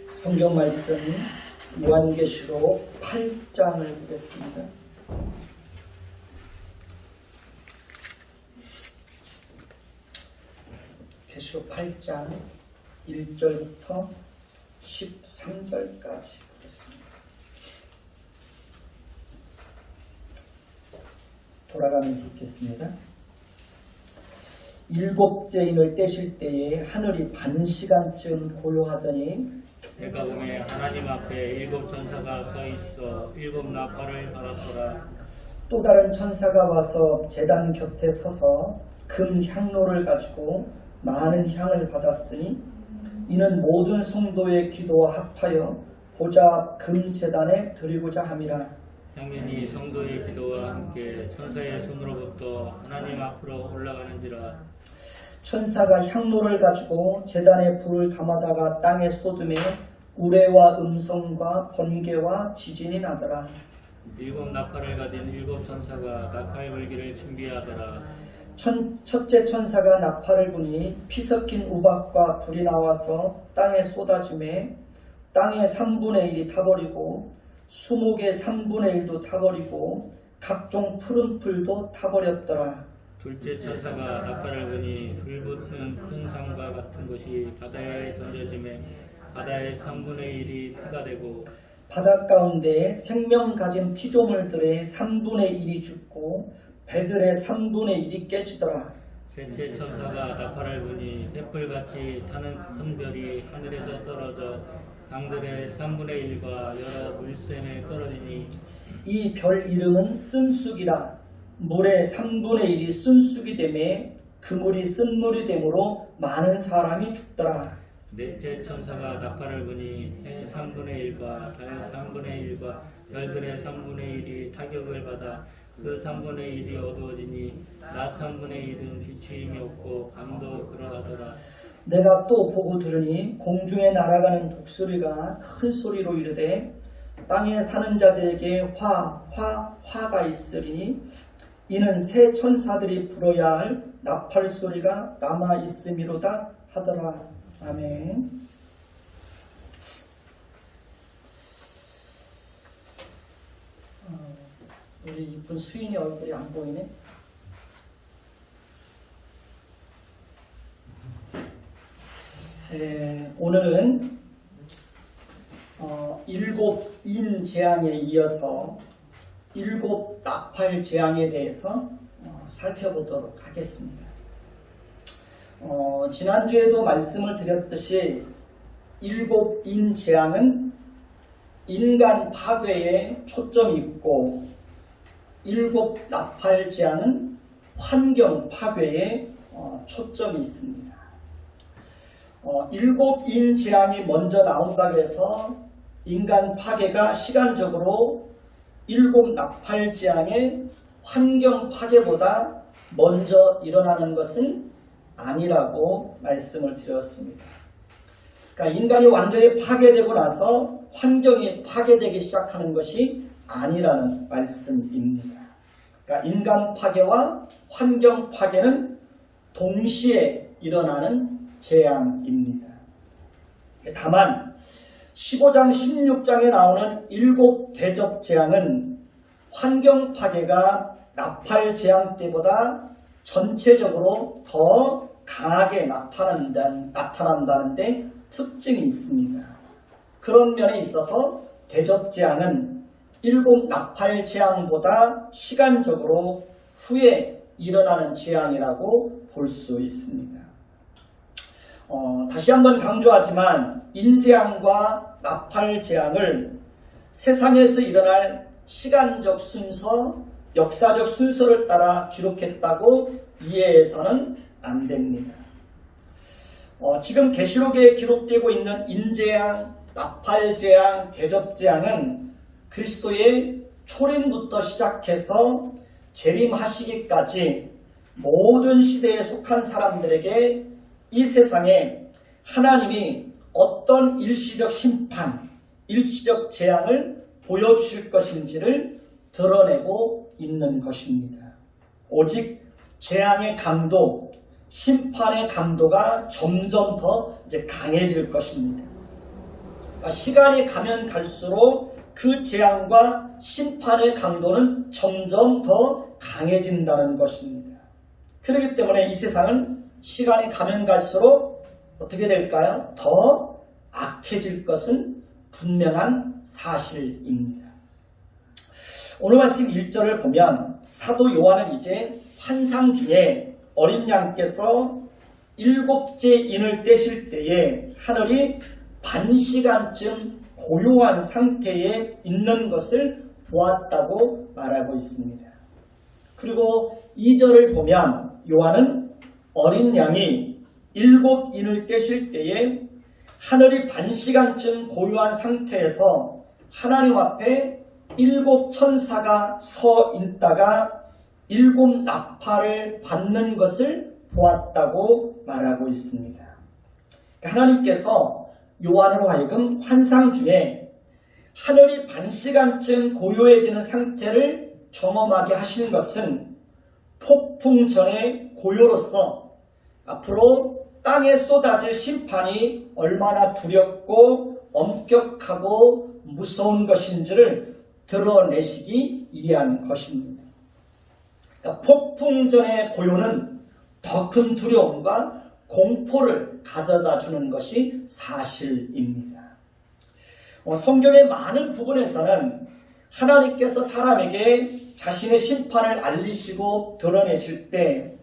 성경 말씀 요한계시록 8장을 보겠습니다. 계시록 8장 1절부터 13절까지 보겠습니다. 돌아가면서 읽겠습니다. 일곱째 인을 떼실 때에 하늘이 반시간쯤 고요하더니 내가 보매 하나님 앞에 일곱 천사가 서 있어 일곱 나팔을 받았더라. 또 다른 천사가 와서 제단 곁에 서서 금 향로를 가지고 많은 향을 받았으니 이는 모든 성도의 기도와 합하여 보좌 금 제단에 드리고자 함이라. 향연이 성도의 기도와 함께 천사의 손으로부터 하나님 앞으로 올라가는지라. 천사가 향로를 가지고 제단에 불을 담아다가 땅에 쏟음에 우레와 음성과 번개와 지진이 나더라. 일곱 나팔을 가진 일곱 천사가 나팔 불기를 준비하더라. 첫째 천사가 나팔을 부니 피 섞인 우박과 불이 나와서 땅에 쏟아지매 땅의 3분의 1이 타버리고 수목의 3분의 1도 타버리고 각종 푸른 풀도 타버렸더라. 둘째 천사가 나팔을 부니 불붙는 큰 상과 같은 것이 바다에 던져지매 바다의 3분의 1이 피가 되고 바다 가운데 생명 가진 피조물들의 3분의 1이 죽고 배들의 3분의 1이 깨지더라. 셋째 천사가 나팔을 부니 횃불같이 타는 큰 별이 하늘에서 떨어져 강들의 3분의 1과 여러 물샘에 떨어지니 이 별 이름은 쓴쑥이라. 물의 3분의 1이 쓴쑥이 되매 그물이 쓴물이 되므로 많은 사람이 죽더라. 넷째 천사가 나팔을 부니 해 3분의 1과 달 3분의 1과 별들의 3분의 1이 타격을 받아 그 3분의 1이 어두워지니 낮 3분의 1은 비추임이 없고 밤도 그러하더라. 내가 또 보고 들으니 공중에 날아가는 독수리가 큰 소리로 이르되 땅에 사는 자들에게 화가 있으리니 이는 새 천사들이 불어야 할 나팔 소리가 남아 있음이로다 하더라. 아멘. 우리 이쁜 수인이 얼굴이 안 보이네. 오늘은 일곱 인 재앙에 이어서 일곱 나팔 재앙에 대해서 살펴보도록 하겠습니다. 지난주에도 말씀을 드렸듯이 일곱 인 재앙은 인간 파괴에 초점이 있고 일곱 나팔 재앙은 환경 파괴에 초점이 있습니다. 일곱 인 재앙이 먼저 나온다고 해서 인간 파괴가 시간적으로 일곱 나팔 재앙의 환경 파괴보다 먼저 일어나는 것은 아니라고 말씀을 드렸습니다. 그러니까 인간이 완전히 파괴되고 나서 환경이 파괴되기 시작하는 것이 아니라는 말씀입니다. 그러니까 인간 파괴와 환경 파괴는 동시에 일어나는 재앙입니다. 다만 15장 16장에 나오는 일곱 대접 재앙은 환경 파괴가 나팔 재앙 때보다 전체적으로 더 강하게 나타난다는 데 특징이 있습니다. 그런 면에 있어서 대접 재앙은 일곱 나팔 재앙보다 시간적으로 후에 일어나는 재앙이라고 볼 수 있습니다. 다시 한번 강조하지만 인재앙과 나팔 재앙을 세상에서 일어날 시간적 순서, 역사적 순서를 따라 기록했다고 이해해서는 안 됩니다. 지금 계시록에 기록되고 있는 인재앙, 나팔 재앙, 대접 재앙은 그리스도의 초림부터 시작해서 재림하시기까지 모든 시대에 속한 사람들에게 이 세상에 하나님이 어떤 일시적 심판, 일시적 재앙을 보여주실 것인지를 드러내고 있는 것입니다. 오직 재앙의 강도, 심판의 강도가 점점 더 강해질 것입니다. 시간이 가면 갈수록 그 재앙과 심판의 강도는 점점 더 강해진다는 것입니다. 그렇기 때문에 이 세상은 시간이 가면 갈수록 어떻게 될까요? 더 악해질 것은 분명한 사실입니다. 오늘 말씀 1절을 보면 사도 요한은 이제 환상 중에 어린 양께서 7째 인을 떼실 때에 하늘이 반시간쯤 고요한 상태에 있는 것을 보았다고 말하고 있습니다. 그리고 2절을 보면 요한은 어린 양이 7인을 떼실 때에 하늘이 반시간쯤 고요한 상태에서 하나님 앞에 7 천사가 서 있다가 7 나팔을 받는 것을 보았다고 말하고 있습니다. 하나님께서 요한으로 하여금 환상 중에 하늘이 반시간쯤 고요해지는 상태를 경험하게 하신 것은 폭풍 전의 고요로서 앞으로 땅에 쏟아질 심판이 얼마나 두렵고 엄격하고 무서운 것인지를 드러내시기 위한 것입니다. 폭풍 전의 고요는 더 큰 두려움과 공포를 가져다 주는 것이 사실입니다. 성경의 많은 부분에서는 하나님께서 사람에게 자신의 심판을 알리시고 드러내실 때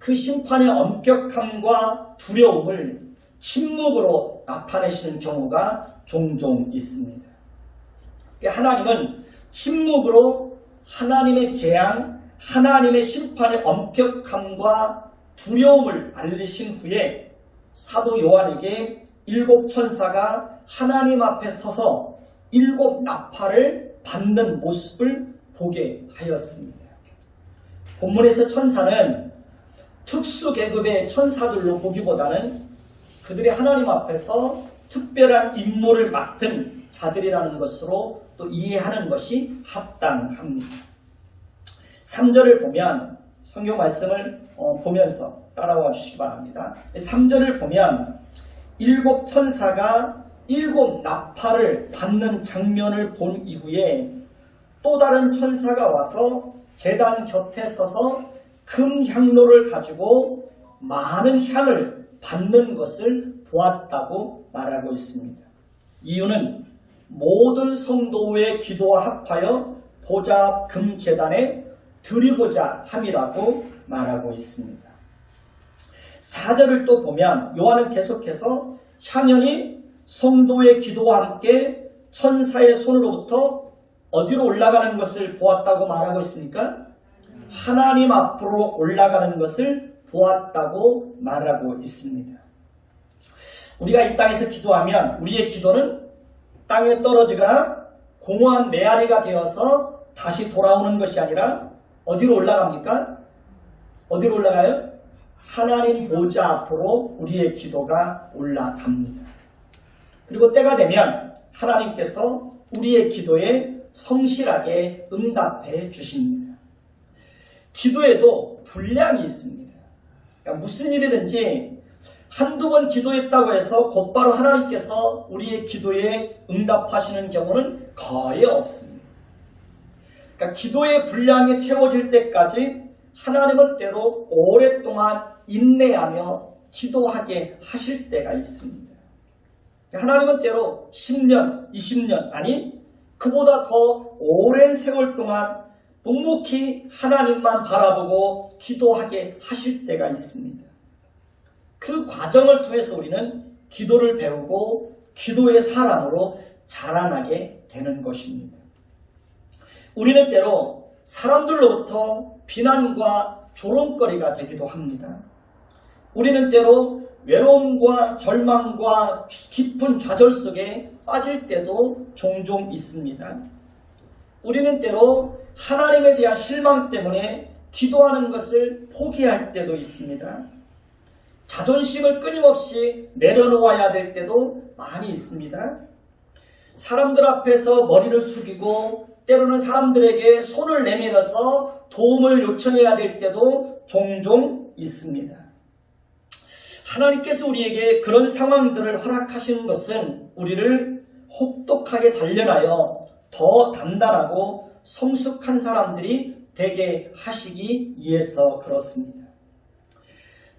그 심판의 엄격함과 두려움을 침묵으로 나타내시는 경우가 종종 있습니다. 하나님은 침묵으로 하나님의 재앙, 하나님의 심판의 엄격함과 두려움을 알리신 후에 사도 요한에게 7 천사가 하나님 앞에 서서 7 나팔을 받는 모습을 보게 하였습니다. 본문에서 천사는 특수 계급의 천사들로 보기보다는 그들이 하나님 앞에서 특별한 임무를 맡은 자들이라는 것으로 또 이해하는 것이 합당합니다. 3절을 보면 성경 말씀을 보면서 따라와 주시기 바랍니다. 3절을 보면 7 천사가 7 나팔을 받는 장면을 본 이후에 또 다른 천사가 와서 제단 곁에 서서 금 향로를 가지고 많은 향을 받는 것을 보았다고 말하고 있습니다. 이유는 모든 성도의 기도와 합하여 보좌 앞 금제단에 드리고자 함이라고 말하고 있습니다. 4절을 또 보면 요한은 계속해서 향연이 성도의 기도와 함께 천사의 손으로부터 어디로 올라가는 것을 보았다고 말하고 있습니까? 하나님 앞으로 올라가는 것을 보았다고 말하고 있습니다. 우리가 이 땅에서 기도하면 우리의 기도는 땅에 떨어지거나 공허한 메아리가 되어서 다시 돌아오는 것이 아니라 어디로 올라갑니까? 어디로 올라가요? 하나님 보좌 앞으로 우리의 기도가 올라갑니다. 그리고 때가 되면 하나님께서 우리의 기도에 성실하게 응답해 주십니다. 기도에도 분량이 있습니다. 그러니까 무슨 일이든지 한두 번 기도했다고 해서 곧바로 하나님께서 우리의 기도에 응답하시는 경우는 거의 없습니다. 그러니까 기도의 분량이 채워질 때까지 하나님은 때로 오랫동안 인내하며 기도하게 하실 때가 있습니다. 하나님은 때로 10년, 20년 아니 그보다 더 오랜 세월 동안 묵묵히 하나님만 바라보고 기도하게 하실 때가 있습니다. 그 과정을 통해서 우리는 기도를 배우고 기도의 사람으로 자라나게 되는 것입니다. 우리는 때로 사람들로부터 비난과 조롱거리가 되기도 합니다. 우리는 때로 외로움과 절망과 깊은 좌절 속에 빠질 때도 종종 있습니다. 우리는 때로 하나님에 대한 실망 때문에 기도하는 것을 포기할 때도 있습니다. 자존심을 끊임없이 내려놓아야 될 때도 많이 있습니다. 사람들 앞에서 머리를 숙이고 때로는 사람들에게 손을 내밀어서 도움을 요청해야 될 때도 종종 있습니다. 하나님께서 우리에게 그런 상황들을 허락하시는 것은 우리를 혹독하게 단련하여 더 단단하고 성숙한 사람들이 되게 하시기 위해서 그렇습니다.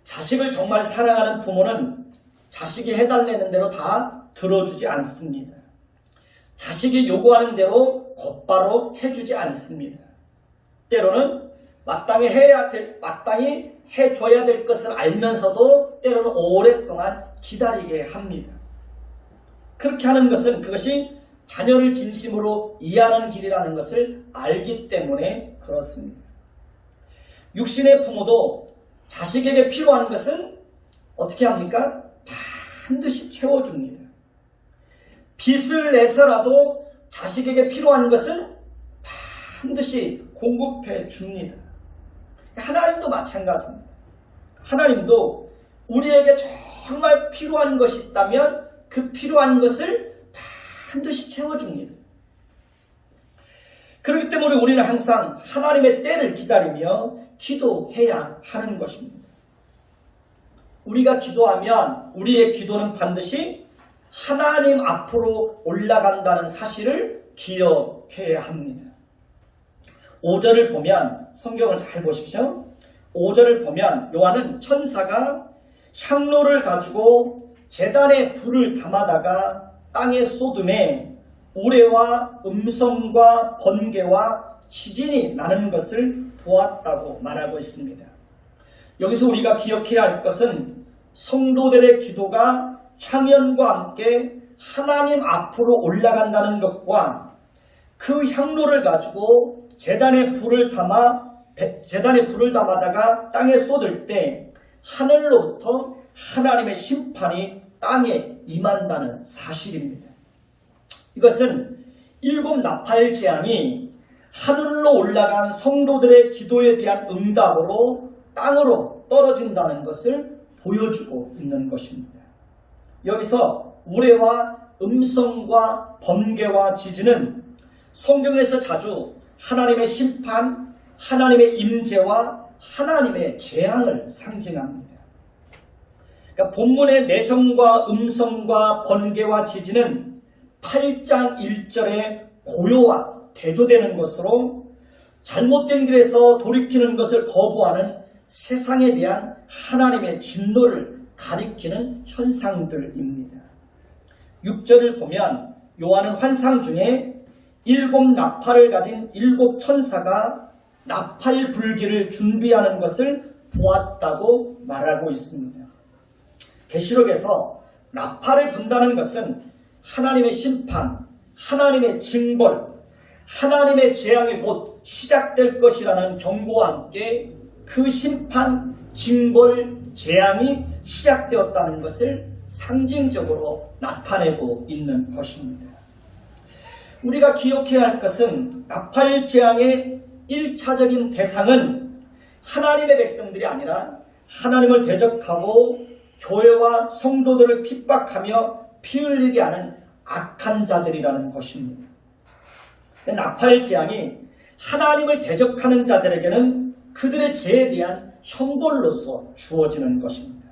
자식을 정말 사랑하는 부모는 자식이 해달라는 대로 다 들어주지 않습니다. 자식이 요구하는 대로 곧바로 해주지 않습니다. 때로는 마땅히 해줘야 될 것을 알면서도 때로는 오랫동안 기다리게 합니다. 그렇게 하는 것은 그것이 자녀를 진심으로 이해하는 길이라는 것을 알기 때문에 그렇습니다. 육신의 부모도 자식에게 필요한 것은 어떻게 합니까? 반드시 채워줍니다. 빚을 내서라도 자식에게 필요한 것은 반드시 공급해 줍니다. 하나님도 마찬가지입니다. 하나님도 우리에게 정말 필요한 것이 있다면 그 필요한 것을 반드시 채워줍니다. 그렇기 때문에 우리는 항상 하나님의 때를 기다리며 기도해야 하는 것입니다. 우리가 기도하면 우리의 기도는 반드시 하나님 앞으로 올라간다는 사실을 기억해야 합니다. 5절을 보면, 성경을 잘 보십시오. 5절을 보면 요한은 천사가 향로를 가지고 제단에 불을 담아다가 땅에 쏟음에 우레와 음성과 번개와 지진이 나는 것을 보았다고 말하고 있습니다. 여기서 우리가 기억해야 할 것은 성도들의 기도가 향연과 함께 하나님 앞으로 올라간다는 것과 그 향로를 가지고 제단에 불을 담아다가 땅에 쏟을 때 하늘로부터 하나님의 심판이 땅에 임한다는 사실입니다. 이것은 7 나팔 재앙이 하늘로 올라간 성도들의 기도에 대한 응답으로 땅으로 떨어진다는 것을 보여주고 있는 것입니다. 여기서 우레와 음성과 번개와 지진은 성경에서 자주 하나님의 심판, 하나님의 임재와 하나님의 재앙을 상징합니다. 그러니까 본문의 내성과 음성과 번개와 지진은 8장 1절에 고요와 대조되는 것으로 잘못된 길에서 돌이키는 것을 거부하는 세상에 대한 하나님의 진노를 가리키는 현상들입니다. 6절을 보면 요한은 환상 중에 7 나팔을 가진 7 천사가 나팔 불기를 준비하는 것을 보았다고 말하고 있습니다. 계시록에서 나팔을 분다는 것은 하나님의 심판, 하나님의 징벌, 하나님의 재앙이 곧 시작될 것이라는 경고와 함께 그 심판, 징벌, 재앙이 시작되었다는 것을 상징적으로 나타내고 있는 것입니다. 우리가 기억해야 할 것은 나팔 재앙의 1차적인 대상은 하나님의 백성들이 아니라 하나님을 대적하고 교회와 성도들을 핍박하며 피 흘리게 하는 악한 자들이라는 것입니다. 나팔 재앙이 하나님을 대적하는 자들에게는 그들의 죄에 대한 형벌로서 주어지는 것입니다.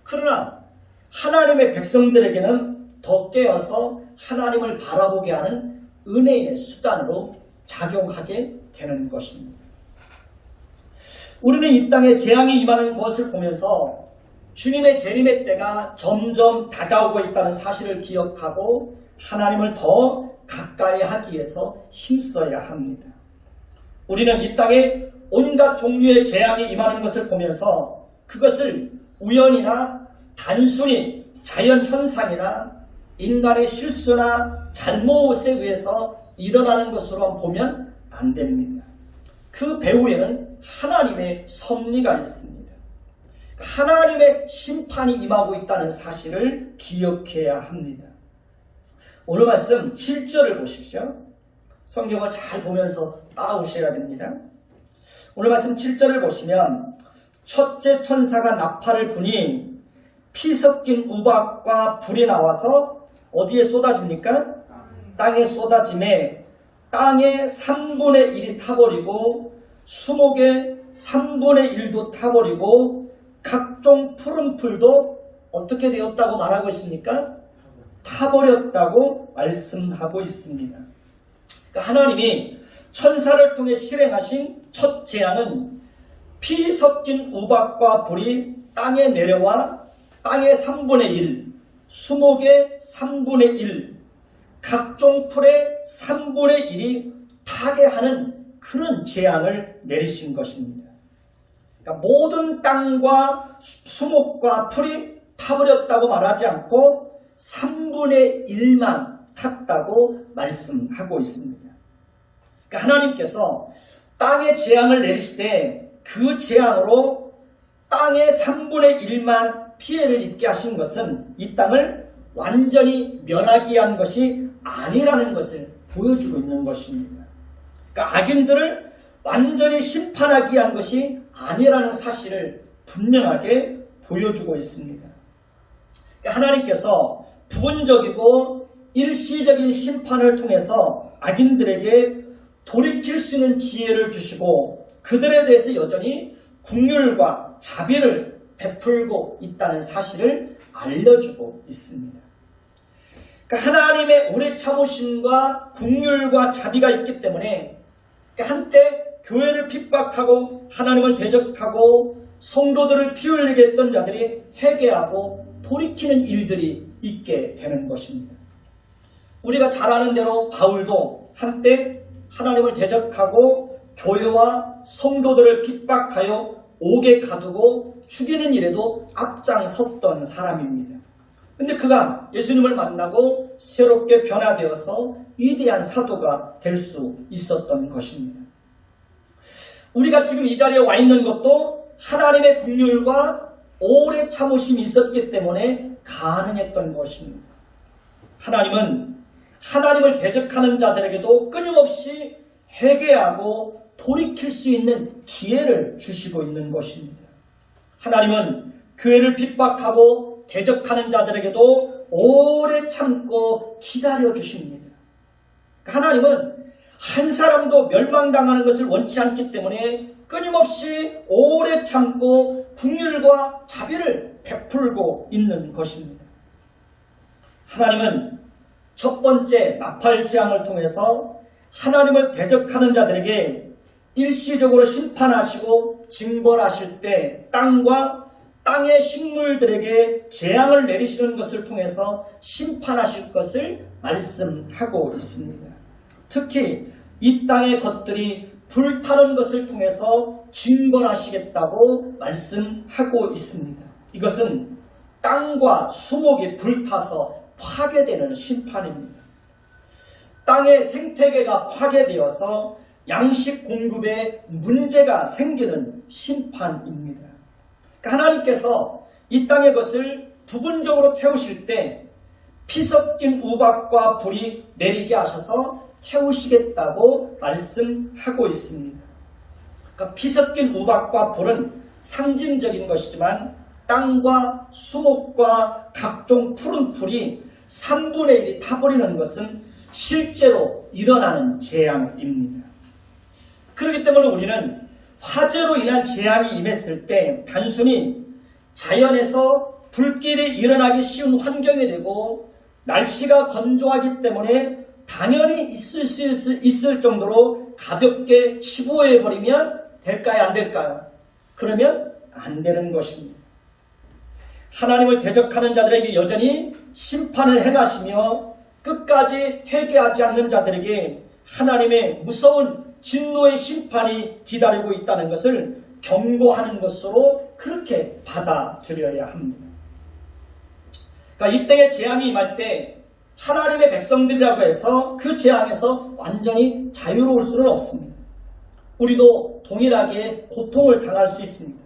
그러나 하나님의 백성들에게는 더 깨어서 하나님을 바라보게 하는 은혜의 수단으로 작용하게 되는 것입니다. 우리는 이 땅에 재앙이 임하는 것을 보면서 주님의 재림의 때가 점점 다가오고 있다는 사실을 기억하고 하나님을 더 가까이 하기 위해서 힘써야 합니다. 우리는 이 땅에 온갖 종류의 재앙이 임하는 것을 보면서 그것을 우연이나 단순히 자연현상이나 인간의 실수나 잘못에 의해서 일어나는 것으로 보면 안 됩니다. 그 배후에는 하나님의 섭리가 있습니다. 하나님의 심판이 임하고 있다는 사실을 기억해야 합니다. 오늘 말씀 7절을 보십시오. 성경을 잘 보면서 따라오셔야 됩니다. 오늘 말씀 7절을 보시면 첫째 천사가 나팔을 부니 피 섞인 우박과 불이 나와서 어디에 쏟아집니까? 땅에 쏟아짐에 땅의 3분의 1이 타버리고 수목의 3분의 1도 타버리고 각종 푸른 풀도 어떻게 되었다고 말하고 있습니까? 타버렸다고 말씀하고 있습니다. 그러니까 하나님이 천사를 통해 실행하신 첫 재앙은 피 섞인 우박과 불이 땅에 내려와 땅의 3분의 1, 수목의 3분의 1, 각종 풀의 3분의 1이 타게 하는 그런 재앙을 내리신 것입니다. 그러니까 모든 땅과 수목과 풀이 타버렸다고 말하지 않고 3분의 1만 탔다고 말씀하고 있습니다. 그러니까 하나님께서 땅에 재앙을 내리실 때 그 재앙으로 땅의 3분의 1만 피해를 입게 하신 것은 이 땅을 완전히 멸하기 위한 것이 아니라는 것을 보여주고 있는 것입니다. 그러니까 악인들을 완전히 심판하기 위한 것이 아니라는 사실을 분명하게 보여주고 있습니다. 그러니까 하나님께서 부분적이고 일시적인 심판을 통해서 악인들에게 돌이킬 수 있는 기회를 주시고 그들에 대해서 여전히 긍휼과 자비를 베풀고 있다는 사실을 알려주고 있습니다. 그러니까 하나님의 오래 참으심과 긍휼과 자비가 있기 때문에 한때 교회를 핍박하고 하나님을 대적하고 성도들을 피 흘리게 했던 자들이 회개하고 돌이키는 일들이 있게 되는 것입니다. 우리가 잘 아는 대로 바울도 한때 하나님을 대적하고 교회와 성도들을 핍박하여 옥에 가두고 죽이는 일에도 앞장섰던 사람입니다. 근데 그가 예수님을 만나고 새롭게 변화되어서 위대한 사도가 될 수 있었던 것입니다. 우리가 지금 이 자리에 와 있는 것도 하나님의 긍휼과 오래 참으심이 있었기 때문에 가능했던 것입니다. 하나님은 하나님을 대적하는 자들에게도 끊임없이 회개하고 돌이킬 수 있는 기회를 주시고 있는 것입니다. 하나님은 교회를 핍박하고 대적하는 자들에게도 오래 참고 기다려 주십니다. 하나님은 한 사람도 멸망당하는 것을 원치 않기 때문에 끊임없이 오래 참고 긍휼과 자비를 베풀고 있는 것입니다. 하나님은 첫 번째 나팔 재앙을 통해서 하나님을 대적하는 자들에게 일시적으로 심판하시고 징벌하실 때 땅과 땅의 식물들에게 재앙을 내리시는 것을 통해서 심판하실 것을 말씀하고 있습니다. 특히 이 땅의 것들이 불타는 것을 통해서 징벌하시겠다고 말씀하고 있습니다. 이것은 땅과 수목이 불타서 파괴되는 심판입니다. 땅의 생태계가 파괴되어서 양식 공급에 문제가 생기는 심판입니다. 그러니까 하나님께서 이 땅의 것을 부분적으로 태우실 때 피 섞인 우박과 불이 내리게 하셔서 태우시겠다고 말씀하고 있습니다. 그러니까 피 섞인 우박과 불은 상징적인 것이지만 땅과 수목과 각종 푸른 풀이 3분의 1이 타버리는 것은 실제로 일어나는 재앙입니다. 그렇기 때문에 우리는 화재로 인한 재앙이 임했을 때 단순히 자연에서 불길이 일어나기 쉬운 환경이 되고 날씨가 건조하기 때문에 당연히 있을 정도로 가볍게 치부해버리면 될까요? 안 될까요? 그러면 안 되는 것입니다. 하나님을 대적하는 자들에게 여전히 심판을 행하시며 끝까지 회개하지 않는 자들에게 하나님의 무서운 진노의 심판이 기다리고 있다는 것을 경고하는 것으로 그렇게 받아들여야 합니다. 그러니까 이 땅에 재앙이 임할 때 하나님의 백성들이라고 해서 그 재앙에서 완전히 자유로울 수는 없습니다. 우리도 동일하게 고통을 당할 수 있습니다.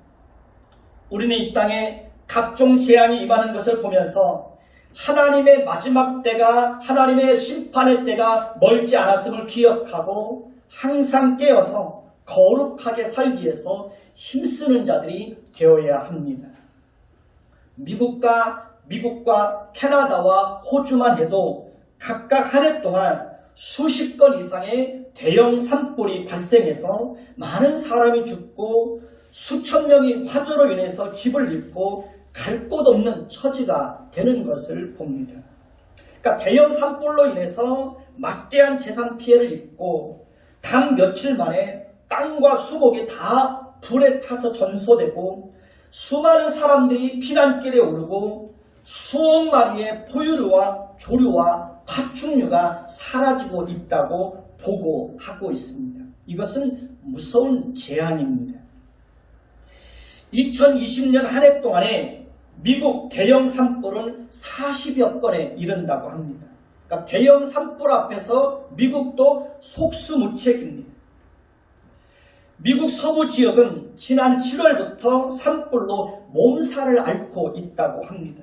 우리는 이 땅에 각종 재앙이 임하는 것을 보면서 하나님의 마지막 때가, 하나님의 심판의 때가 멀지 않았음을 기억하고 항상 깨어서 거룩하게 살기 위해서 힘쓰는 자들이 되어야 합니다. 미국과 캐나다와 호주만 해도 각각 한 해 동안 수십 건 이상의 대형 산불이 발생해서 많은 사람이 죽고 수천 명이 화재로 인해서 집을 잃고 갈 곳 없는 처지가 되는 것을 봅니다. 그러니까 대형 산불로 인해서 막대한 재산 피해를 입고 단 며칠 만에 땅과 수목이 다 불에 타서 전소되고 수많은 사람들이 피난길에 오르고 수억 마리의 포유류와 조류와 파충류가 사라지고 있다고 보고하고 있습니다. 이것은 무서운 재앙입니다. 2020년 한 해 동안에 미국 대형 산불은 40여 건에 이른다고 합니다. 그러니까 대형 산불 앞에서 미국도 속수무책입니다. 미국 서부 지역은 지난 7월부터 산불로 몸살을 앓고 있다고 합니다.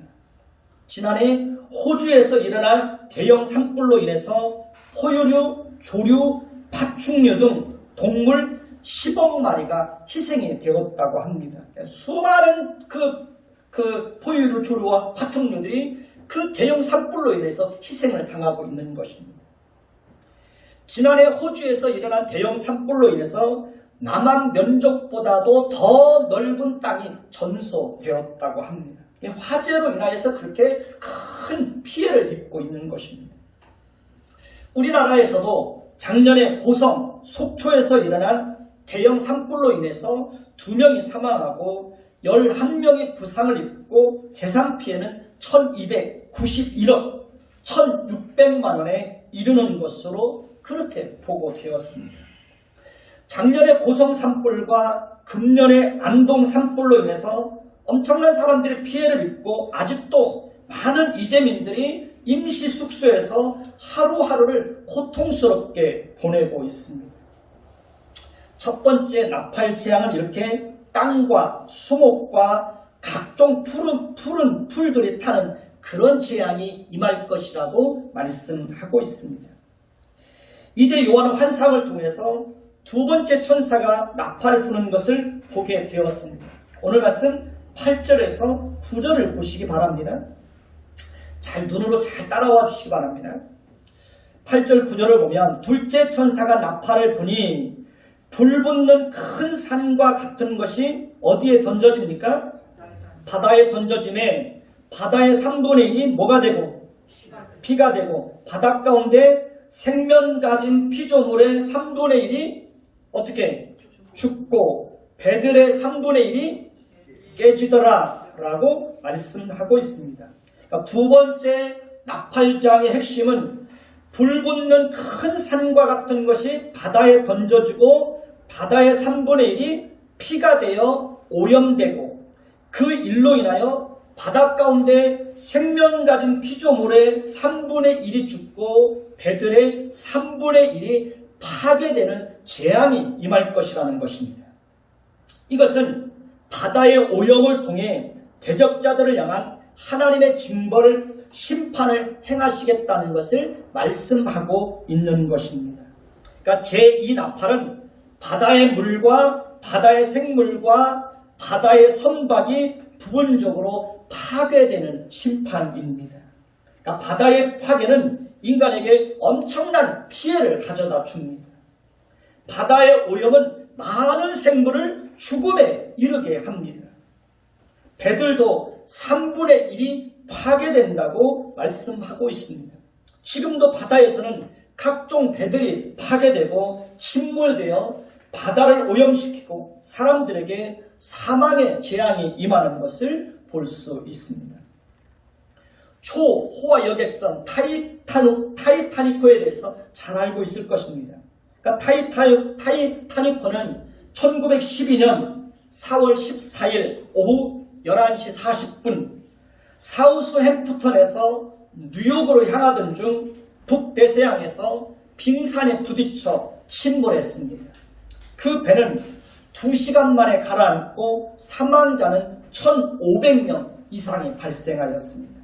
지난해 호주에서 일어난 대형 산불로 인해서 포유류, 조류, 파충류 등 동물 10억 마리가 희생이 되었다고 합니다. 수많은 그 포유류, 조류와 파충류들이 그 대형 산불로 인해서 희생을 당하고 있는 것입니다. 지난해 호주에서 일어난 대형 산불로 인해서 남한 면적보다도 더 넓은 땅이 전소되었다고 합니다. 화재로 인하여서 그렇게 큰 피해를 입고 있는 것입니다. 우리나라에서도 작년에 고성, 속초에서 일어난 대형 산불로 인해서 2명이 사망하고 11명이 부상을 입고 재산 피해는 1291억 1600만 원에 이르는 것으로 그렇게 보고되었습니다. 작년에 고성 산불과 금년에 안동 산불로 인해서 엄청난 사람들이 피해를 입고 아직도 많은 이재민들이 임시 숙소에서 하루하루를 고통스럽게 보내고 있습니다. 첫 번째 나팔 재앙은 이렇게 땅과 수목과 각종 푸른 풀들이 타는 그런 재앙이 임할 것이라고 말씀하고 있습니다. 이제 요한은 환상을 통해서 두 번째 천사가 나팔을 부는 것을 보게 되었습니다. 오늘 말씀 8절에서 9절을 보시기 바랍니다. 잘 눈으로 잘 따라와 주시기 바랍니다. 8절 9절을 보면 둘째 천사가 나팔을 부니 불붙는 큰 산과 같은 것이 어디에 던져집니까? 바다에 던져짐에 바다의 3분의 1이 뭐가 되고? 피가 되고 바닷 가운데 생명 가진 피조물의 3분의 1이 어떻게? 죽고 배들의 3분의 1이 깨지더라 라고 말씀하고 있습니다. 그러니까 두 번째 나팔장의 핵심은 불붙는 큰 산과 같은 것이 바다에 던져지고 바다의 3분의 1이 피가 되어 오염되고 그 일로 인하여 바다 가운데 생명 가진 피조물의 3분의 1이 죽고 배들의 3분의 1이 파괴되는 재앙이 임할 것이라는 것입니다. 이것은 바다의 오염을 통해 대적자들을 향한 하나님의 징벌을 심판을 행하시겠다는 것을 말씀하고 있는 것입니다. 그러니까 제2 나팔은 바다의 물과 바다의 생물과 바다의 선박이 부분적으로 파괴되는 심판입니다. 그러니까 바다의 파괴는 인간에게 엄청난 피해를 가져다 줍니다. 바다의 오염은 많은 생물을 죽음에 이르게 합니다. 배들도 3분의 1이 파괴된다고 말씀하고 있습니다. 지금도 바다에서는 각종 배들이 파괴되고 침몰되어 바다를 오염시키고 사람들에게 사망의 재앙이 임하는 것을 볼 수 있습니다. 초호화 여객선 타이타니코에 대해서 잘 알고 있을 것입니다. 그러니까 타이타니코는 1912년 4월 14일 오후 11시 40분 사우스햄프턴에서 뉴욕으로 향하던 중 북대서양에서 빙산에 부딪혀 침몰했습니다. 그 배는 2시간 만에 가라앉고 사망자는 1,500명 이상이 발생하였습니다.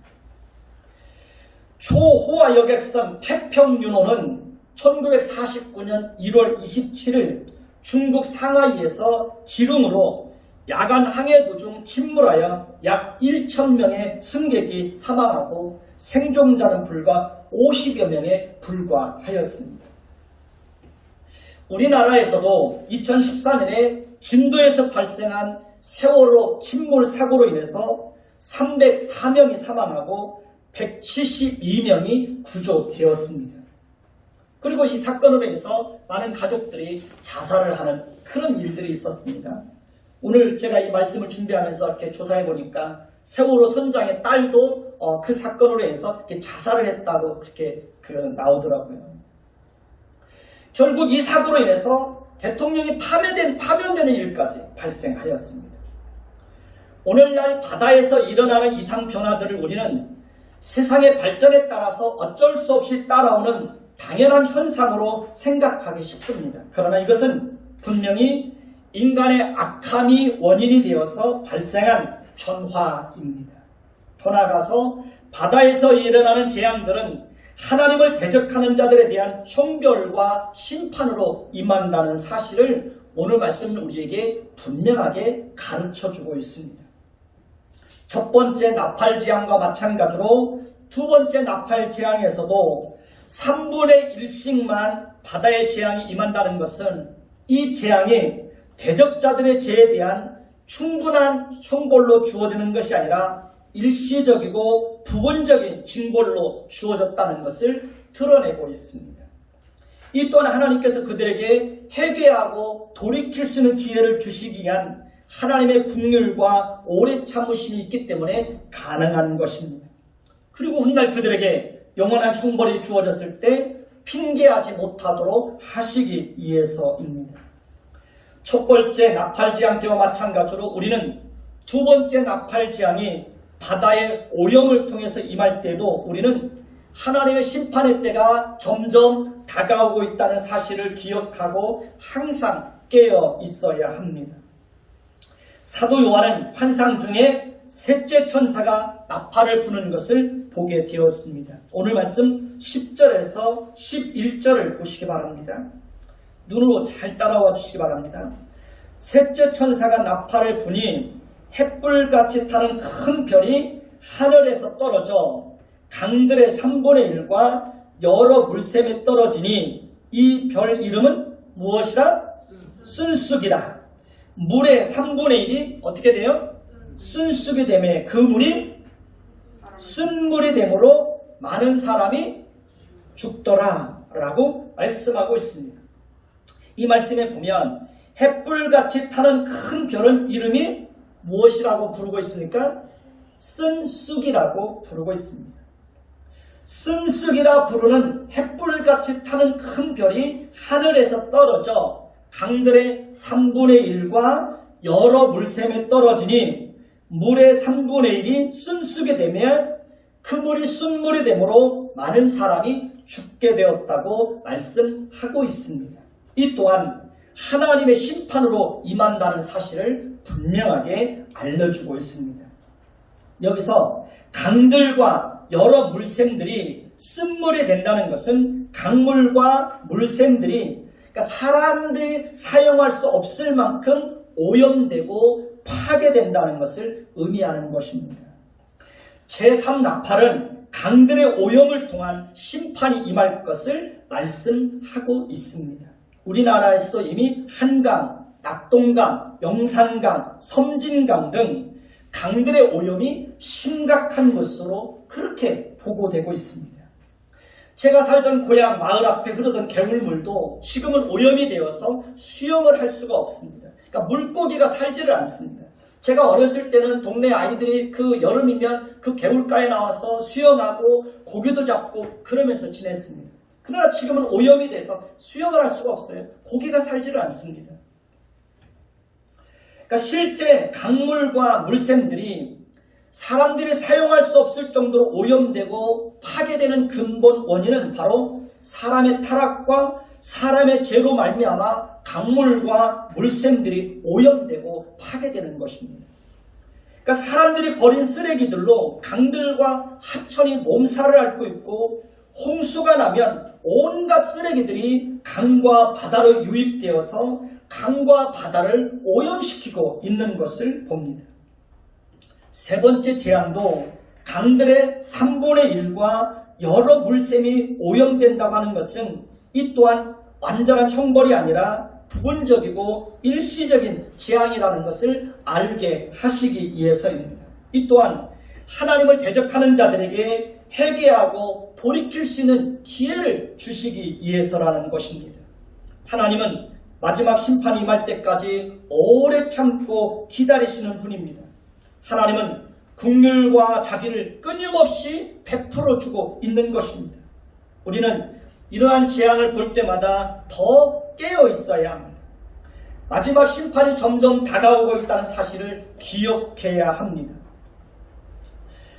초호화 여객선 태평윤호는 1949년 1월 27일 중국 상하이에서 지름으로 야간 항해 도중 침몰하여 약 1,000명의 승객이 사망하고 생존자는 불과 50여 명에 불과하였습니다. 우리나라에서도 2014년에 진도에서 발생한 세월호 침몰 사고로 인해서 304명이 사망하고 172명이 구조되었습니다. 그리고 이 사건으로 인해서 많은 가족들이 자살을 하는 그런 일들이 있었습니다. 오늘 제가 이 말씀을 준비하면서 이렇게 조사해 보니까 세월호 선장의 딸도 그 사건으로 인해서 이렇게 자살을 했다고 그렇게 나오더라고요. 결국 이 사고로 인해서 대통령이 파면되는 일까지 발생하였습니다. 오늘날 바다에서 일어나는 이상 변화들을 우리는 세상의 발전에 따라서 어쩔 수 없이 따라오는 당연한 현상으로 생각하기 쉽습니다. 그러나 이것은 분명히 인간의 악함이 원인이 되어서 발생한 변화입니다. 더 나아가서 바다에서 일어나는 재앙들은 하나님을 대적하는 자들에 대한 형벌과 심판으로 임한다는 사실을 오늘 말씀은 우리에게 분명하게 가르쳐주고 있습니다. 첫 번째 나팔재앙과 마찬가지로 두 번째 나팔재앙에서도 3분의 1씩만 바다의 재앙이 임한다는 것은 이 재앙이 대적자들의 죄에 대한 충분한 형벌로 주어지는 것이 아니라 일시적이고 부분적인 징벌로 주어졌다는 것을 드러내고 있습니다. 이 또한 하나님께서 그들에게 회개하고 돌이킬 수 있는 기회를 주시기 위한 하나님의 긍휼과 오래 참으심이 있기 때문에 가능한 것입니다. 그리고 훗날 그들에게 영원한 형벌이 주어졌을 때 핑계하지 못하도록 하시기 위해서입니다. 첫 번째 나팔재앙 때와 마찬가지로 우리는 두 번째 나팔재앙이 바다의 오염을 통해서 임할 때도 우리는 하나님의 심판의 때가 점점 다가오고 있다는 사실을 기억하고 항상 깨어 있어야 합니다. 사도 요한은 환상 중에 셋째 천사가 나팔을 부는 것을 보게 되었습니다. 오늘 말씀 10절에서 11절을 보시기 바랍니다. 눈으로 잘 따라와 주시기 바랍니다. 셋째 천사가 나팔을 부니 햇불같이 타는 큰 별이 하늘에서 떨어져 강들의 3분의 1과 여러 물샘에 떨어지니 이 별 이름은 무엇이라? 순쑥이라. 물의 3분의 1이 어떻게 돼요? 순쑥이 되매 그 물이 순물이 되므로 많은 사람이 죽더라 라고 말씀하고 있습니다. 이 말씀에 보면 햇불같이 타는 큰 별은 이름이 무엇이라고 부르고 있습니까? 쓴쑥이라고 부르고 있습니다. 쓴쑥이라 부르는 햇불같이 타는 큰 별이 하늘에서 떨어져 강들의 3분의 1과 여러 물샘에 떨어지니 물의 3분의 1이 쓴쑥이 되면 그 물이 순물이 되므로 많은 사람이 죽게 되었다고 말씀하고 있습니다. 이 또한 하나님의 심판으로 임한다는 사실을 분명하게 알려주고 있습니다. 여기서 강들과 여러 물샘들이 쓴물이 된다는 것은 강물과 물샘들이 그러니까 사람들이 사용할 수 없을 만큼 오염되고 파괴된다는 것을 의미하는 것입니다. 제3나팔은 강들의 오염을 통한 심판이 임할 것을 말씀하고 있습니다. 우리나라에서도 이미 한강, 낙동강, 영산강, 섬진강 등 강들의 오염이 심각한 것으로 그렇게 보고되고 있습니다. 제가 살던 고향 마을 앞에 흐르던 개울물도 지금은 오염이 되어서 수영을 할 수가 없습니다. 그러니까 물고기가 살지를 않습니다. 제가 어렸을 때는 동네 아이들이 그 여름이면 그 개울가에 나와서 수영하고 고기도 잡고 그러면서 지냈습니다. 그러나 지금은 오염이 돼서 수영을 할 수가 없어요. 고기가 살지를 않습니다. 그러니까 실제 강물과 물샘들이 사람들이 사용할 수 없을 정도로 오염되고 파괴되는 근본 원인은 바로 사람의 타락과 사람의 죄로 말미암아 강물과 물샘들이 오염되고 파괴되는 것입니다. 그러니까 사람들이 버린 쓰레기들로 강들과 하천이 몸살을 앓고 있고 홍수가 나면 온갖 쓰레기들이 강과 바다로 유입되어서 강과 바다를 오염시키고 있는 것을 봅니다. 세 번째 재앙도 강들의 3분의 1과 여러 물샘이 오염된다고 하는 것은 이 또한 완전한 형벌이 아니라 부분적이고 일시적인 재앙이라는 것을 알게 하시기 위해서입니다. 이 또한 하나님을 대적하는 자들에게 회개하고 돌이킬 수 있는 기회를 주시기 위해서라는 것입니다. 하나님은 마지막 심판이 임할 때까지 오래 참고 기다리시는 분입니다. 하나님은 긍휼과 자비를 끊임없이 베풀어 주고 있는 것입니다. 우리는 이러한 재앙을 볼 때마다 더 깨어 있어야 합니다. 마지막 심판이 점점 다가오고 있다는 사실을 기억해야 합니다.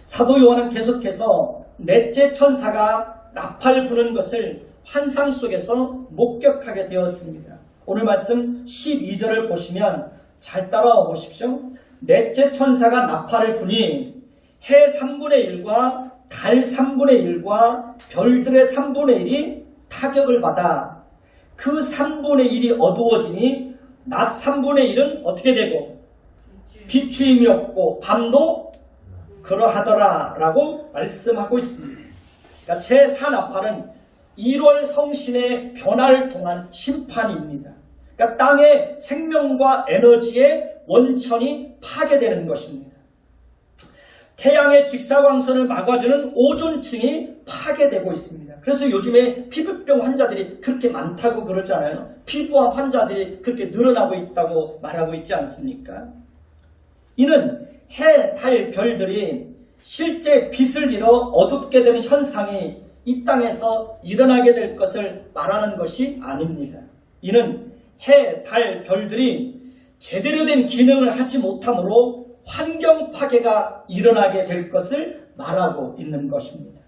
사도 요한은 계속해서 넷째 천사가 나팔 부는 것을 환상 속에서 목격하게 되었습니다. 오늘 말씀 12절을 보시면 잘 따라와 보십시오. 넷째 천사가 나팔을 부니 해 3분의 1과 달 3분의 1과 별들의 3분의 1이 타격을 받아 그 3분의 1이 어두워지니 낮 3분의 1은 어떻게 되고 비추임이 없고 밤도 그러하더라 라고 말씀하고 있습니다. 그러니까 제4나팔은 1월 성신의 변화를 통한 심판입니다. 그러니까 땅의 생명과 에너지의 원천이 파괴되는 것입니다. 태양의 직사광선을 막아주는 오존층이 파괴되고 있습니다. 그래서 요즘에 피부병 환자들이 그렇게 많다고 그러잖아요. 피부암 환자들이 그렇게 늘어나고 있다고 말하고 있지 않습니까? 이는 해, 달, 별들이 실제 빛을 잃어 어둡게 되는 현상이 이 땅에서 일어나게 될 것을 말하는 것이 아닙니다. 이는 해, 달, 별들이 제대로 된 기능을 하지 못하므로 환경 파괴가 일어나게 될 것을 말하고 있는 것입니다.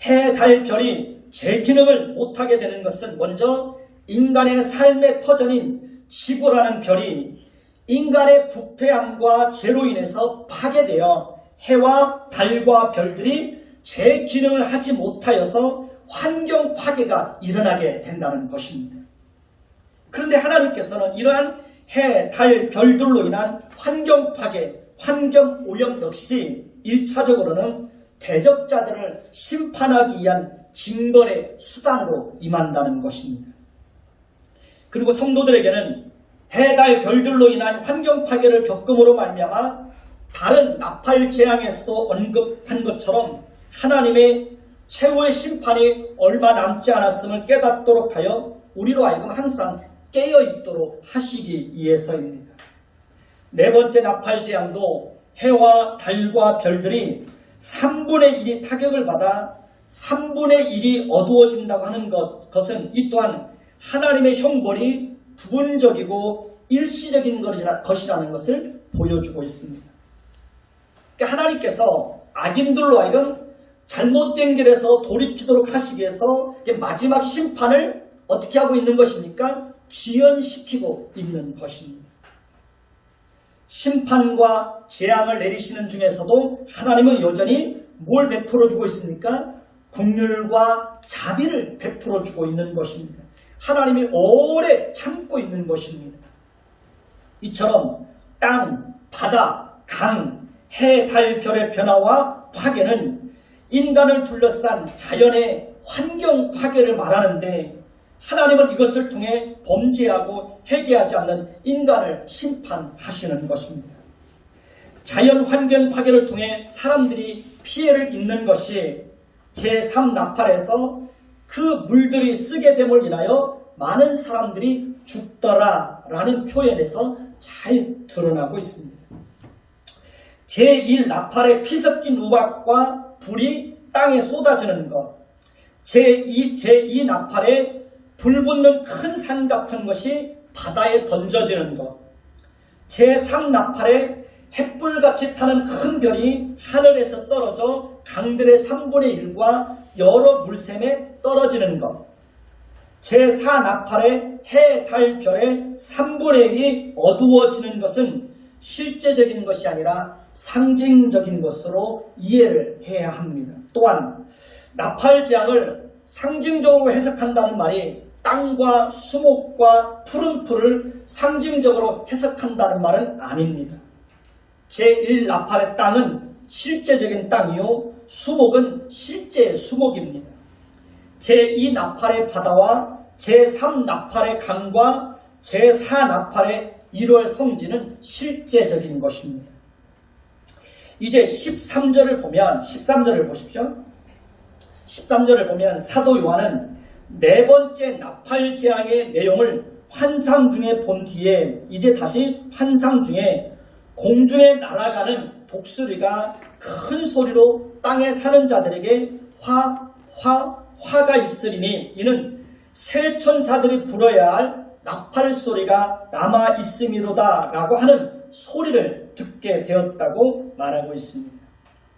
해, 달, 별이 제 기능을 못하게 되는 것은 먼저 인간의 삶의 터전인 지구라는 별이 인간의 부패함과 죄로 인해서 파괴되어 해와 달과 별들이 제 기능을 하지 못하여서 환경 파괴가 일어나게 된다는 것입니다. 그런데 하나님께서는 이러한 해, 달, 별들로 인한 환경 파괴, 환경 오염 역시 1차적으로는 대적자들을 심판하기 위한 징벌의 수단으로 임한다는 것입니다. 그리고 성도들에게는 해, 달, 별들로 인한 환경 파괴를 겪음으로 말미암아 다른 나팔 재앙에서도 언급한 것처럼 하나님의 최후의 심판이 얼마 남지 않았음을 깨닫도록 하여 우리로 하여금 항상 깨어있도록 하시기 위해서입니다. 네 번째 나팔 재앙도 해와 달과 별들이 3분의 1이 타격을 받아 3분의 1이 어두워진다고 하는 것은 이 또한 하나님의 형벌이 부분적이고 일시적인 것이라는 것을 보여주고 있습니다. 그러니까 하나님께서 악인들로 하여금 잘못된 길에서 돌이키도록 하시기 위해서 마지막 심판을 어떻게 하고 있는 것입니까? 지연시키고 있는 것입니다. 심판과 재앙을 내리시는 중에서도 하나님은 여전히 뭘 베풀어 주고 있습니까? 긍휼과 자비를 베풀어 주고 있는 것입니다. 하나님이 오래 참고 있는 것입니다. 이처럼 땅, 바다, 강, 해, 달, 별의 변화와 파괴는 인간을 둘러싼 자연의 환경 파괴를 말하는데 하나님은 이것을 통해 범죄하고 회개하지 않는 인간을 심판하시는 것입니다. 자연 환경 파괴를 통해 사람들이 피해를 입는 것이 제3나팔에서 그 물들이 쓰게 됨을 인하여 많은 사람들이 죽더라라는 표현에서 잘 드러나고 있습니다. 제1나팔에 피 섞인 우박과 불이 땅에 쏟아지는 것, 제2나팔에 불 붙는 큰 산 같은 것이 바다에 던져지는 것, 제3나팔에 햇불같이 타는 큰 별이 하늘에서 떨어져 강들의 3분의 1과 여러 물샘에 떨어지는 것, 제4나팔에 해, 달, 별의 3분의 1이 어두워지는 것은 실제적인 것이 아니라 상징적인 것으로 이해를 해야 합니다. 또한 나팔 재앙을 상징적으로 해석한다는 말이 땅과 수목과 푸른 풀을 상징적으로 해석한다는 말은 아닙니다. 제1나팔의 땅은 실제적인 땅이요 수목은 실제 수목입니다. 제2나팔의 바다와 제3나팔의 강과 제4나팔의 1월 성지는 실제적인 것입니다. 이제 13절을 보면 13절을 보십시오. 13절을 보면 사도 요한은 네 번째 나팔 재앙의 내용을 환상 중에 본 뒤에 이제 다시 환상 중에 공중에 날아가는 독수리가 큰 소리로 땅에 사는 자들에게 화가 있으리니 이는 새 천사들이 불어야 할 나팔 소리가 남아 있음이로다 라고 하는 소리를 듣게 되었다고 말하고 있습니다.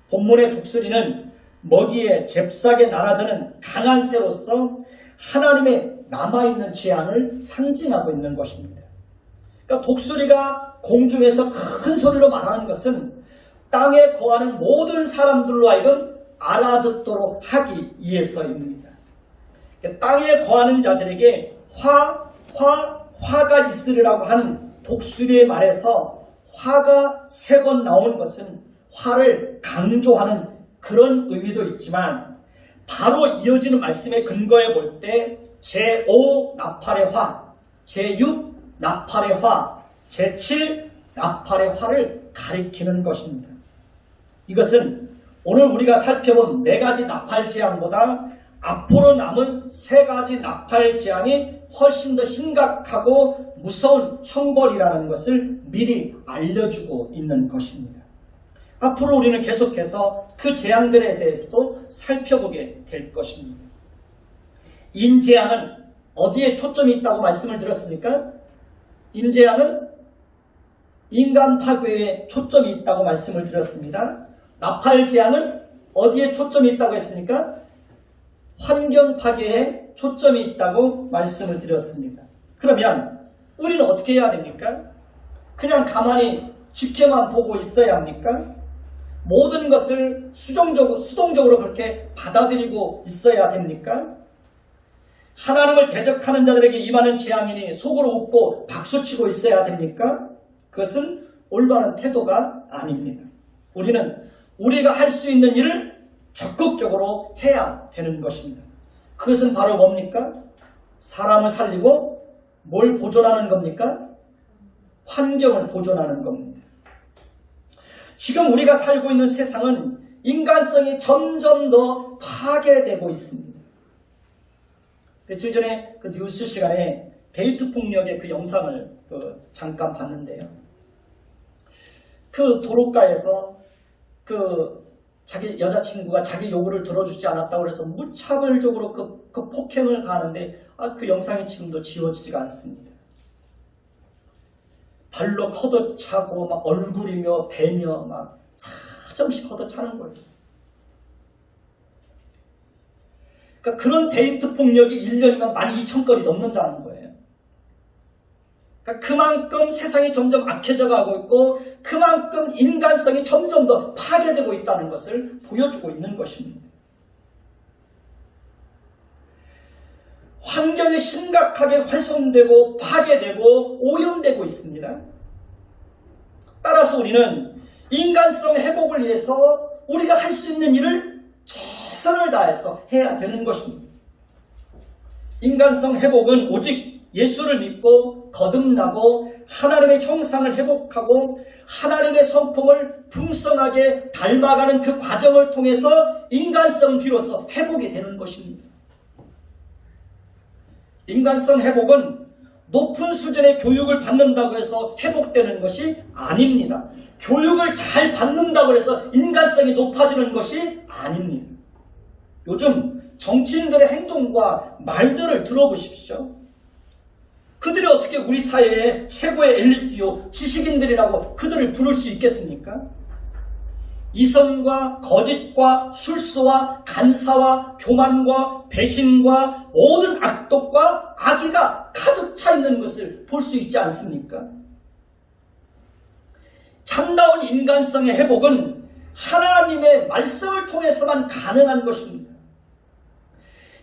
본문의 독수리는 먹이에 잽싸게 날아드는 강한 새로서 하나님의 남아있는 재앙을 상징하고 있는 것입니다. 그러니까 독수리가 공중에서 큰 소리로 말하는 것은 땅에 거하는 모든 사람들로 하여금 알아듣도록 하기 위해서입니다. 그러니까 땅에 거하는 자들에게 화가 있으리라고 하는 독수리의 말에서 화가 3번 나온 것은 화를 강조하는 그런 의미도 있지만 바로 이어지는 말씀의 근거에 볼 때 제5 나팔의 화, 제6 나팔의 화, 제7 나팔의 화를 가리키는 것입니다. 이것은 오늘 우리가 살펴본 4가지 나팔 재앙보다 앞으로 남은 3가지 나팔 재앙이 훨씬 더 심각하고 무서운 형벌이라는 것을 미리 알려주고 있는 것입니다. 앞으로 우리는 계속해서 그 재앙들에 대해서도 살펴보게 될 것입니다. 인재앙은 어디에 초점이 있다고 말씀을 드렸습니까? 인재앙은 인간 파괴에 초점이 있다고 말씀을 드렸습니다. 나팔 재앙은 어디에 초점이 있다고 했습니까? 환경 파괴에 초점이 있다고 말씀을 드렸습니다. 그러면 우리는 어떻게 해야 됩니까? 그냥 가만히 지켜만 보고 있어야 합니까? 모든 것을 수동적으로 그렇게 받아들이고 있어야 됩니까? 하나님을 대적하는 자들에게 임하는 재앙이니 속으로 웃고 박수치고 있어야 됩니까? 그것은 올바른 태도가 아닙니다. 우리는 우리가 할 수 있는 일을 적극적으로 해야 되는 것입니다. 그것은 바로 뭡니까? 사람을 살리고 뭘 보존하는 겁니까? 환경을 보존하는 겁니다. 지금 우리가 살고 있는 세상은 인간성이 점점 더 파괴되고 있습니다. 며칠 전에 그 뉴스 시간에 데이트 폭력의 그 영상을 잠깐 봤는데요. 그 도로가에서 자기 여자친구가 자기 요구를 들어주지 않았다고 해서 무차별적으로 그 폭행을 가하는데 그 영상이 지금도 지워지지가 않습니다. 발로 걷어차고 막 얼굴이며 배며 막 사정씩 걷어차는 거예요. 그러니까 그런 데이트 폭력이 1년이면 12,000건이 넘는다는 거예요. 그러니까 그만큼 세상이 점점 악해져 가고 있고 그만큼 인간성이 점점 더 파괴되고 있다는 것을 보여주고 있는 것입니다. 환경이 심각하게 훼손되고 파괴되고 오염되고 있습니다. 따라서 우리는 인간성 회복을 위해서 우리가 할 수 있는 일을 최선을 다해서 해야 되는 것입니다. 인간성 회복은 오직 예수를 믿고 거듭나고 하나님의 형상을 회복하고 하나님의 성품을 풍성하게 닮아가는 그 과정을 통해서 인간성 비로소 회복이 되는 것입니다. 인간성 회복은 높은 수준의 교육을 받는다고 해서 회복되는 것이 아닙니다. 교육을 잘 받는다고 해서 인간성이 높아지는 것이 아닙니다. 요즘 정치인들의 행동과 말들을 들어보십시오. 그들이 어떻게 우리 사회의 최고의 엘리트요 지식인들이라고 그들을 부를 수 있겠습니까? 이성과 거짓과 술수와 간사와 교만과 배신과 모든 악독과 악의가 가득 차 있는 것을 볼 수 있지 않습니까? 참다운 인간성의 회복은 하나님의 말씀을 통해서만 가능한 것입니다.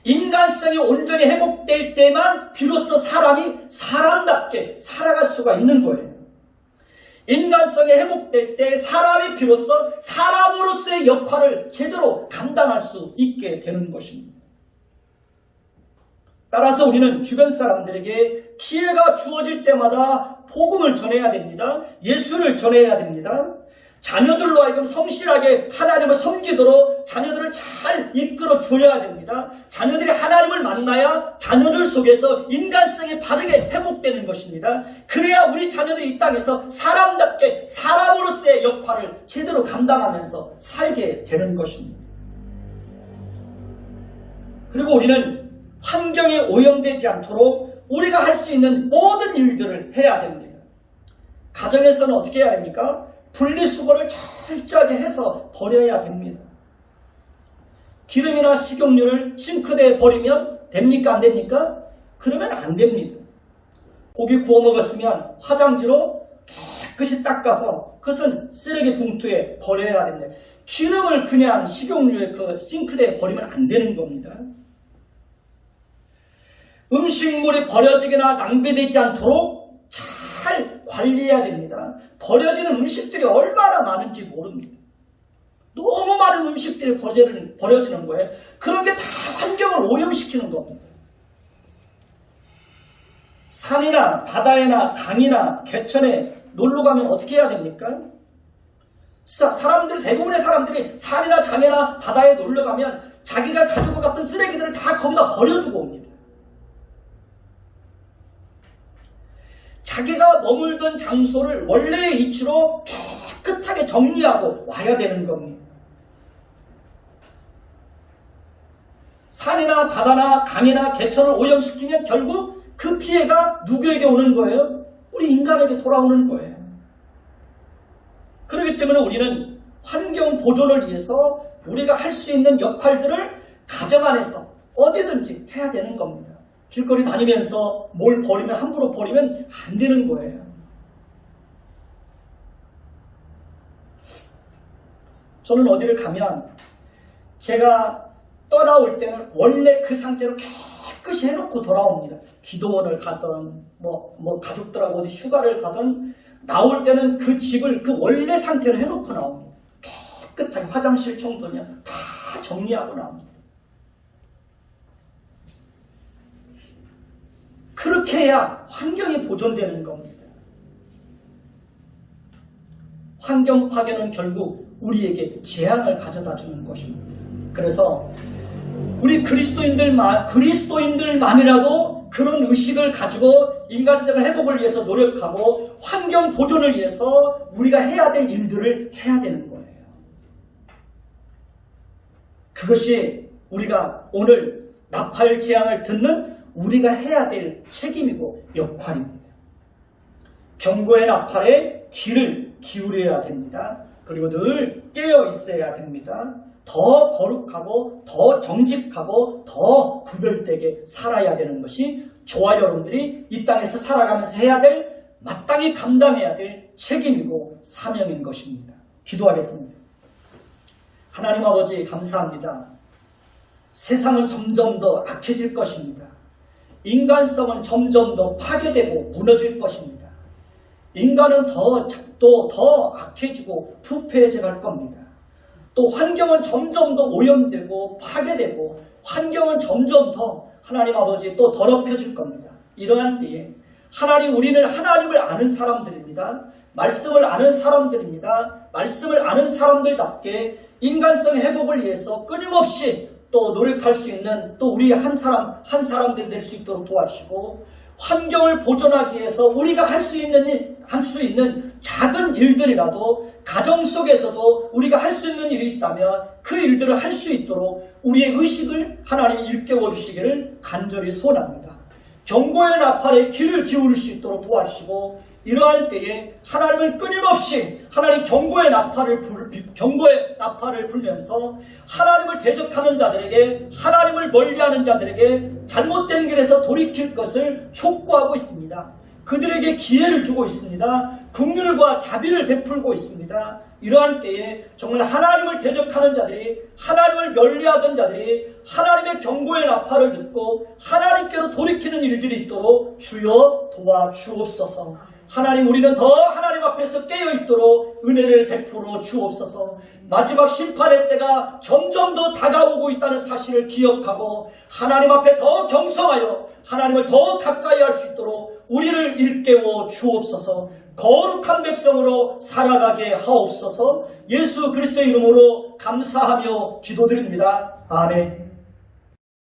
인간성이 온전히 회복될 때만 비로소 사람이 사람답게 살아갈 수가 있는 거예요. 인간성이 회복될 때 사람이 비로소 사람으로서의 역할을 제대로 감당할 수 있게 되는 것입니다. 따라서 우리는 주변 사람들에게 기회가 주어질 때마다 복음을 전해야 됩니다. 예수를 전해야 됩니다. 자녀들로 하여금 성실하게 하나님을 섬기도록 자녀들을 잘 이끌어 줘야 됩니다. 자녀들이 하나님을 만나야 자녀들 속에서 인간성이 바르게 회복되는 것입니다. 그래야 우리 자녀들이 이 땅에서 사람답게 사람으로서의 역할을 제대로 감당하면서 살게 되는 것입니다. 그리고 우리는 환경에 오염되지 않도록 우리가 할 수 있는 모든 일들을 해야 됩니다. 가정에서는 어떻게 해야 됩니까? 분리수거를 철저하게 해서 버려야 됩니다. 기름이나 식용유를 싱크대에 버리면 됩니까? 안 됩니까? 그러면 안 됩니다. 고기 구워 먹었으면 화장지로 깨끗이 닦아서 그것은 쓰레기 봉투에 버려야 됩니다. 기름을 그냥 식용유에 그 싱크대에 버리면 안 되는 겁니다. 음식물이 버려지거나 낭비되지 않도록 잘 관리해야 됩니다. 버려지는 음식들이 얼마나 많은지 모릅니다. 너무 많은 음식들이 버려지는 거예요. 그런 게 다 환경을 오염시키는 겁니다. 산이나 바다에나 강이나 개천에 놀러 가면 어떻게 해야 됩니까? 대부분의 사람들이 산이나 강이나 바다에 놀러 가면 자기가 가지고 갔던 쓰레기들을 다 거기다 버려두고 옵니다. 자기가 머물던 장소를 원래의 위치로 깨끗하게 정리하고 와야 되는 겁니다. 산이나 바다나 강이나 개천을 오염시키면 결국 그 피해가 누구에게 오는 거예요? 우리 인간에게 돌아오는 거예요. 그렇기 때문에 우리는 환경 보존을 위해서 우리가 할 수 있는 역할들을 가정 안에서 어디든지 해야 되는 겁니다. 길거리 다니면서 뭘 버리면 함부로 버리면 안 되는 거예요. 저는 어디를 가면 제가 떠나올 때는 원래 그 상태로 깨끗이 해놓고 돌아옵니다. 기도원을 가든 뭐 가족들하고 어디 휴가를 가든 나올 때는 그 집을 그 원래 상태로 해놓고 나옵니다. 깨끗하게 화장실 정도면 다 정리하고 나옵니다. 그렇게 해야 환경이 보존되는 겁니다. 환경 파괴는 결국 우리에게 재앙을 가져다 주는 것입니다. 그래서 우리 그리스도인들만이라도 그런 의식을 가지고 인간성을 회복을 위해서 노력하고 환경 보존을 위해서 우리가 해야 될 일들을 해야 되는 거예요. 그것이 우리가 오늘 나팔 재앙을 듣는 우리가 해야 될 책임이고 역할입니다. 경고의 나팔에 귀를 기울여야 됩니다. 그리고 늘 깨어 있어야 됩니다. 더 거룩하고 더 정직하고 더 구별되게 살아야 되는 것이 저와 여러분들이 이 땅에서 살아가면서 해야 될, 마땅히 감당해야 될 책임이고 사명인 것입니다. 기도하겠습니다. 하나님 아버지 감사합니다. 세상은 점점 더 악해질 것입니다. 인간성은 점점 더 파괴되고 무너질 것입니다. 인간은 더 악해지고 부패해져 갈 겁니다. 또 환경은 점점 더 오염되고 파괴되고 환경은 점점 더 하나님 아버지 또 더럽혀질 겁니다. 이러한 때에 우리는 하나님을 아는 사람들입니다. 말씀을 아는 사람들입니다. 말씀을 아는 사람들답게 인간성 회복을 위해서 끊임없이 또 노력할 수 있는 또 우리 한 사람들이 될 수 있도록 도와주시고 환경을 보존하기 위해서 우리가 할 수 있는 작은 일들이라도 가정 속에서도 우리가 할 수 있는 일이 있다면 그 일들을 할 수 있도록 우리의 의식을 하나님이 일깨워 주시기를 간절히 소원합니다. 경고의 나팔에 귀를 기울일 수 있도록 도와주시고 이러할 때에 하나님을 끊임없이 하나님 경고의 나팔을 불면서 하나님을 대적하는 자들에게, 하나님을 멀리하는 자들에게 잘못된 길에서 돌이킬 것을 촉구하고 있습니다. 그들에게 기회를 주고 있습니다. 긍휼과 자비를 베풀고 있습니다. 이러한 때에 정말 하나님을 대적하는 자들이, 하나님을 멀리하던 자들이 하나님의 경고의 나팔을 듣고 하나님께로 돌이키는 일들이 있도록 주여 도와주옵소서. 하나님, 우리는 더 하나님 앞에서 깨어있도록 은혜를 베풀어 주옵소서. 마지막 심판의 때가 점점 더 다가오고 있다는 사실을 기억하고 하나님 앞에 더 경성하여 하나님을 더 가까이 할 수 있도록 우리를 일깨워 주옵소서. 거룩한 백성으로 살아가게 하옵소서. 예수 그리스도의 이름으로 감사하며 기도드립니다. 아멘.